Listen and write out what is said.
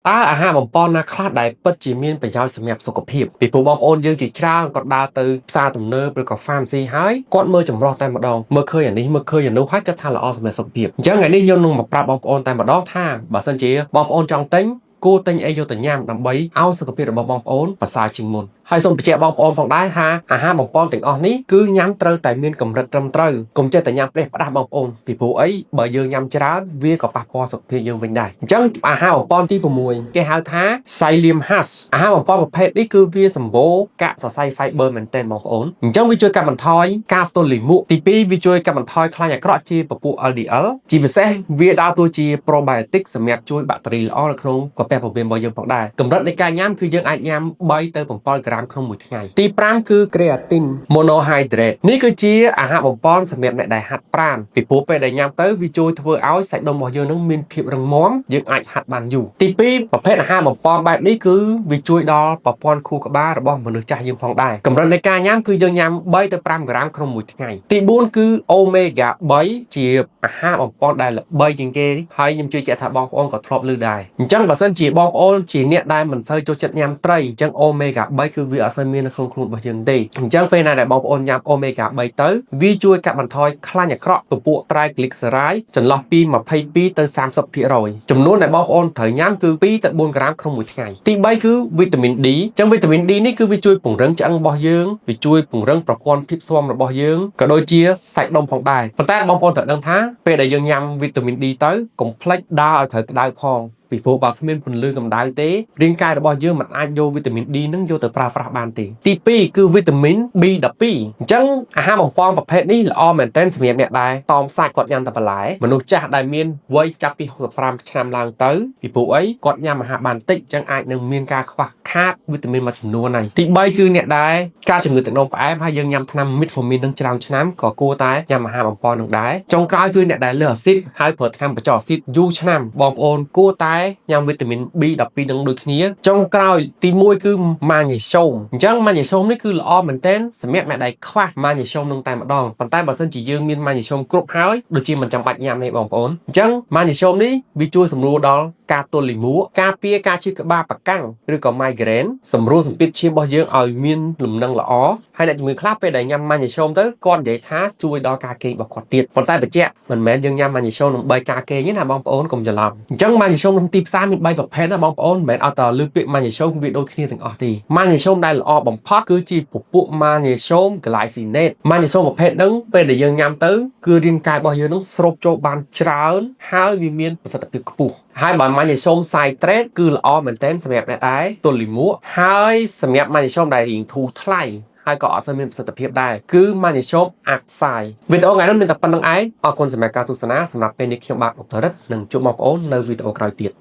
ตาอาหารបំពន់ណាខ្លះដែលពិតជាមានប្រយោជន៍សម្រាប់សុខភាពពីព្រោះបងប្អូនយើងជាច្រើនគាត់ដើរទៅផ្សារទំនើបឬក៏ pharmacy ហើយគាត់មើលចម្រោះតែម្ដងមើលឃើញអានេះមើលឃើញអានោះហើយគាត់ថាល្អសម្រាប់សុខភាពអញ្ចឹងថ្ងៃនេះខ្ញុំនឹងមកប្រាប់បងប្អូនតែម្ដងថាបើសិនជាបងប្អូនចង់ទិញគួរទិញអីយកទៅញ៉ាំដើម្បីឲ្យសុខភាពរបស់បងប្អូនប្រសើរជាងមុនហើយសូមបញ្ជាក់បងប្អូនផងដែរថាអាហារបំពន់ទាំងអស់នេះគឺញ៉ាំត្រូវតែមានកម្រិតត្រឹមត្រូវកុំចេះតែញ៉ាំផ្ដេសផ្ដាស់បងប្អូនពីព្រោះអីបើយើងញ៉ាំច្រើនវាក៏ប៉ះពាល់សុខភាពយើងវិញដែរអញ្ចឹងអាហារបំពន់ទី6គេហៅថា Psyllium Husk អាហារបំពន់ប្រភេទនេះគឺវាសម្បូរកាកសរសៃ fiber មែនទែនបងប្អូនអញ្ចឹងវាជួយកាត់បន្ថយការផ្ទុះលាមកទី2វាជួយកាត់បន្ថយខ្លាញ់អាក្រក់ជាពពួក LDL ជាពិសេសវាដើរតួជា probiotic សម្រាប់ជួយបាក់តេរីល្អនៅក្នុងកាពះពោះវៀនរបស់យើងផងដែរកម្រិតនៃការញ៉ាំគឺយើងអាចញ៉ាំ3ទៅ7ក្រាមក្នុងមួយថ្ងៃទី5គឺ creatine monohydrate នេះគឺជាអាហារបំពន់សម្រាប់អ្នកដែលហាត់ប្រាណពីព្រោះពេលដែលញ៉ាំទៅវាជួយធ្វើឲ្យសាច់ដុំរបស់យើងនឹងមានភាពរឹងមាំយើងអាចហាត់បានយូរទី2ប្រភេទអាហារបំពន់បែបនេះគឺវាជួយដល់ប្រព័ន្ធខួរក្បាលរបស់មនុស្សចាស់យើងផងដែរកម្រិតនៃការញ៉ាំគឺយើងញ៉ាំ3ទៅ5ក្រាមក្នុងមួយថ្ងៃទី4គឺ omega 3ជាអាហារបំពន់ដែលល្បីជាងគេហើយខ្ញុំជឿជាក់ថាបងប្អូនក៏ធ្លាប់ឮដែរអញ្ចឹងបើសិនជាបងប្អូនជាអ្នកដែលមិនសូវចូលចិត្តញ៉ាំត្រីអញ្ចឹង omega 3គឺវាអត់សូវមាននៅក្នុងខ្លួនរបស់យើងទេអញ្ចឹងពេលណាដែលបងប្អូនញ៉ាំ omega 3ទៅវាជួយកាត់បន្ថយខ្លាញ់អាក្រក់ពពួក triglyceride ចន្លោះពី22ទៅ30%ចំនួនដែលបងប្អូនត្រូវញ៉ាំគឺ2ទៅ4ក្រាមក្នុងមួយថ្ងៃទី3គឺវីតាមីន D អញ្ចឹងវីតាមីន D នេះគឺវាជួយពង្រឹងឆ្អឹងរបស់យើងវាជួយពង្រឹងប្រព័ន្ធភាពស៊ាំរបស់យើងក៏ដូចជាសាច់ដុំផងដែរប៉ុន្តែបងប្អូនត្រូវដឹងថាពេលដែលយើងញ៉ាំវីតាមីន D ទៅកុំភ្លេចដើរឲ្យត្រូវក្តៅផងពីព្រោះបើគ្មានពន្លឺកម្ដៅទេរាងកាយរបស់យើងមិនអាចយកវីតាមីន D នឹងយកទៅប្រើប្រាស់បានទេទី2គឺវីតាមីន B12 អញ្ចឹងអាហារបំពន់ប្រភេទនេះល្អមែនទែនសម្រាប់អ្នកដែលតមសាច់គាត់ញ៉ាំតែបន្លែមនុស្សចាស់ដែលមានវ័យចាប់ពី65ឆ្នាំឡើងទៅពីព្រោះអីគាត់ញ៉ាំអាហារបានតិចអញ្ចឹងអាចនឹងមានការខ្វះខាតវីតាមីនមួយចំនួនហើយទី3គឺអ្នកដែលការជំងឺទឹកនោមផ្អែមហើយយើងញ៉ាំថ្នាំ Metformin នឹងច្រើនឆ្នាំក៏គួរតែញ៉ាំអាហារបំពន់នឹងដែរចុងក្រោយគឺអ្នកដែលលើសអាស៊ីតហើយប្រើថ្នាំបញ្ចុះអាស៊ីតយូរឆ្នាំបងប្អូនគួរតែញ៉ាំវីតាមីន B12 នឹងដូចគ្នាចុងក្រោយទី1គឺម៉ាញ៉េស្យូមអញ្ចឹងម៉ាញ៉េស្យូមនេះគឺល្អមែនទែនសម្រាប់អ្នកដែលខ្វះម៉ាញ៉េស្យូមនឹងតែម្ដងប៉ុន្តែបើសិនជាយើងមានម៉ាញ៉េស្យូមគ្រប់ហើយដូចជាមិនចាំបាច់ញ៉ាំទេបងប្អូនអញ្ចឹងម៉ាញ៉េស្យូមនេះវាជួយសម្រួលដល់ការទល់លាមកការពារការឈឺក្បាលប្រកាំងឬក៏ migraine សម្រួលសម្ពាធឈាមរបស់យើងឲ្យមានលំនឹងល្អហើយអ្នកជំងឺខ្លះពេលដែលញ៉ាំម៉ាញ៉េស្យូមទៅគាត់និយាយថាជួយដល់ការគេងរបស់គាត់ទៀតប៉ុន្តែបញ្ជាក់មិនមែនយើងញ៉ាំម៉ាញ៉េស្យូមដើម្បីការគេងទេណាបងប្អូនកុំច្រឡំអញ្ចឹងម៉ាញ៉េស្យូមក្នុងទីផ្សារមាន3ប្រភេទណាបងប្អូនមិនមែនអត់តលើពាក្យម៉ាញ៉េស្យូមវាដូចគ្នាទាំងអស់ទេម៉ាញ៉េស្យូមដែលល្អបំផុតគឺជាពពួកម៉ាញ៉េស្យូម glycinate ម៉ាញ៉េស្យូមប្រភេទហ្នឹងពេលដែលយើងញ៉ាំទៅគឺរាងកាយរបស់យើងនឹងស្រូបចូលបានច្រើនហើយវាមានប្រសិទ្ធភាពខ្ពស់ហើយបើម៉ាញ៉េស្យូម citrate គឺល្អមែនទែនសម្រាប់អ្នកដែលទល់លាមកហើយសម្រាប់ម៉ាញ៉េស្យូមដែលរៀងធូរថ្លៃហើយក៏អត់សូវមានប្រសិទ្ធភាពដែរគឺម៉ាញ៉េស្យូមអាក់សាយវីដេអូថ្ងៃនេះមានតែប៉ុណ្្នឹងឯងអរគុណសម្រាប់ការទស្សនាសម្រាប់ពេលនេះខ្ញុំបាទដុកទ័ររិទ្ធនឹងជួបបងប្អូននៅវីដេអូក្រោយទៀត